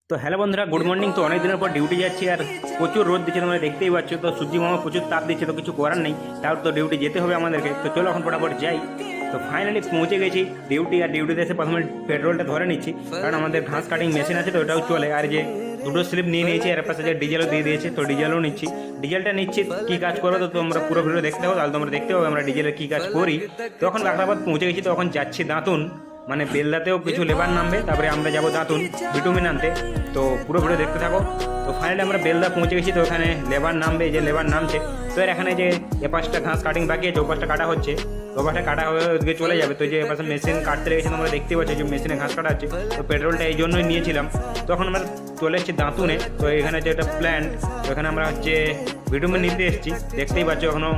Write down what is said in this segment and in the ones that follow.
তো হ্যালো বন্ধুরা, good morning. তো অনেক দিনের পর ডিউটি যাচ্ছি আর প্রচুর রোদ দিচ্ছে, তোমরা দেখতেই পাচ্ছ। তো সূর্য মামা প্রচুর তাপ দিচ্ছে, তো কিছু করার নেই, তাও তো ডিউটি যেতে হবে আমাদেরকে। তো চলো এখন ফটাফট যাই। তো ফাইনালি পৌঁছে গেছি ডিউটি। আর ডিউটিতে এসে প্রথমে পেট্রোলটা ধরে নিচ্ছি, কারণ আমাদের ঘাস কাটিং মেশিন আছে, তো ওটাও চলে। আর যে দুটো স্লিপ নিয়ে নিয়েছি, এর পাশে যে ডিজেলও দিয়ে দিয়েছে, তো ডিজেলও নিচ্ছি। ডিজেলটা নিচ্ছি কী কাজ করবো, তো তোমরা পুরো ভিডিও দেখতে হবে, তাহলে তোমরা দেখতে হবে আমরা ডিজেলের কী কাজ করি। তখন বাগড়াবাদ পৌঁছে গেছি, তখন যাচ্ছি দাঁতুন, মানে বেলদাতেও কিছু লেবার নামবে, তারপরে আমরা যাবো দাঁতুন ভিটামিন আনতে। তো পুরো ভিডিও দেখতে থাকো। তো ফাইনালি আমরা বেলদা পৌঁছে গেছি, তো ওখানে লেবার নামবে, এই যে লেবার নামছে। তো এর এখানে যে এপাশটা ঘাস কাটিং বাকি আছে, ওপাশটা কাটা হচ্ছে, ওপাশটা কাটা হয়ে ওদিকে চলে যাবে। তো যে এপাশে মেশিন কাটতে লেগেছে, তোমরা দেখতে পাচ্ছ যে মেশিনে ঘাস কাটা হচ্ছে। তো পেট্রোলটা এই জন্যই নিয়েছিলাম। তখন আমরা চলে এসেছি দাঁতুনে। তো এখানে যে একটা প্ল্যান্ট, তো এখানে আমরা হচ্ছে ভিটামিন নিতে এসেছি, দেখতেই পাচ্ছ। এখনও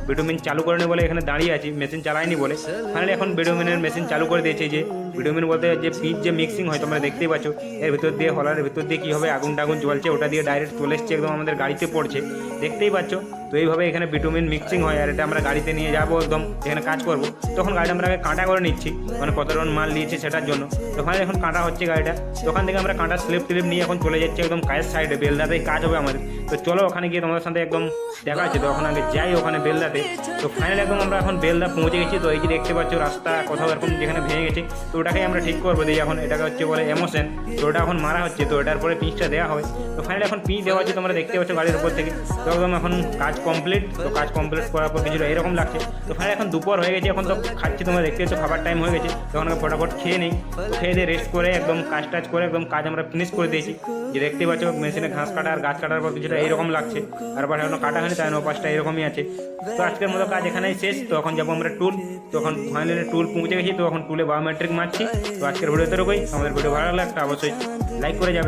ভিটামিন চালু করেনি বলে এখানে দাঁড়িয়ে আছি, মেশিন চালায়নি বলে। ফাইনালি এখন ভিটামিনের মেশিন চালু করে দিয়েছে। যে ভিটামিন বলতে যে পিচ যে মিক্সিং হয়, তোমরা দেখতেই পাচ্ছ, এর ভিতর দিয়ে হলারের ভিতর দিয়ে কীভাবে আগুন টাগুন জ্বলছে, ওটা দিয়ে ডাইরেক্ট চলে এসছে, একদম আমাদের গাড়িতে পড়ছে, দেখতেই পাচ্ছ। তো এইভাবে এখানে ভিটামিন মিক্সিং হয়, আর এটা আমরা গাড়িতে নিয়ে যাবো একদম যেখানে কাজ করবো। তখন গাড়িটা আমরা আগে কাঁটা করে নিচ্ছি, মানে কত টন মাল নিয়েছি সেটার জন্য। তখন এখন কাঁটা হচ্ছে গাড়িটা। ওখান থেকে আমরা কাঁটা স্লিপ টিলিপ নিয়ে এখন চলে যাচ্ছি একদম কাজের সাইডে, বেলদাতেই কাজ হবে আমাদের। তো চলো ওখানে গিয়ে তোমাদের সাথে একদম দেখা আছে। তো ওখানে আগে যাই ওখানে বেলদাতে। তো ফাইনালি একদম আমরা এখন বেলদা পৌঁছে গেছি। তো এই যে দেখতে পাচ্ছ রাস্তা কোথাও এরকম যেখানে ভেঙে গেছে, তো ওটাকেই আমরা ঠিক করবো দিয়ে। এখন এটাকে হচ্ছে বলে এমোশন, তো ওটা এখন মারা হচ্ছে, তো এটার পরে পিচটা দেওয়া হয়। তো ফাইনালি এখন পিচ দেওয়া হচ্ছে, তোমরা দেখতে পাচ্ছ গাড়ির উপর থেকে। তো একদম এখন কাজ কমপ্লিট। তো কাজ কমপ্লিট করার পর কিছুটা এরকম লাগছে। তো ফাইনালি এখন দুপুর হয়ে গেছে, এখন তো খাচ্ছি, তোমরা দেখতে পাচ্ছ খাবার টাইম হয়ে গেছে। তখন ফটাফট খেয়ে নেই। খেয়ে দিয়ে রেস্ট করে একদম কাজ টাজ করে একদম কাজ আমরা ফিনিশ করে দিয়েছি। যে দেখতে পাচ্ছ মেশিনে ঘাস কাটা আর গাছ কাটার পর কিছুটা এইরকম লাগছে। আর পাশে এখনো কাটা হয়নি, তাই পাশটা এরকমই আছে। তো আজকের মতো কাজ এখানেই শেষ। তো এখন যাবো আমরা টুল। তখন ফাইনালি টুল পৌঁছে গেছি, তো এখন টুলে বায়োমেট্রিক মারছি। তো আজকের ভিডিওতে রকই। আমাদের ভিডিও ভালো লাগলে একটা অবশ্যই লাইক করে যাবে।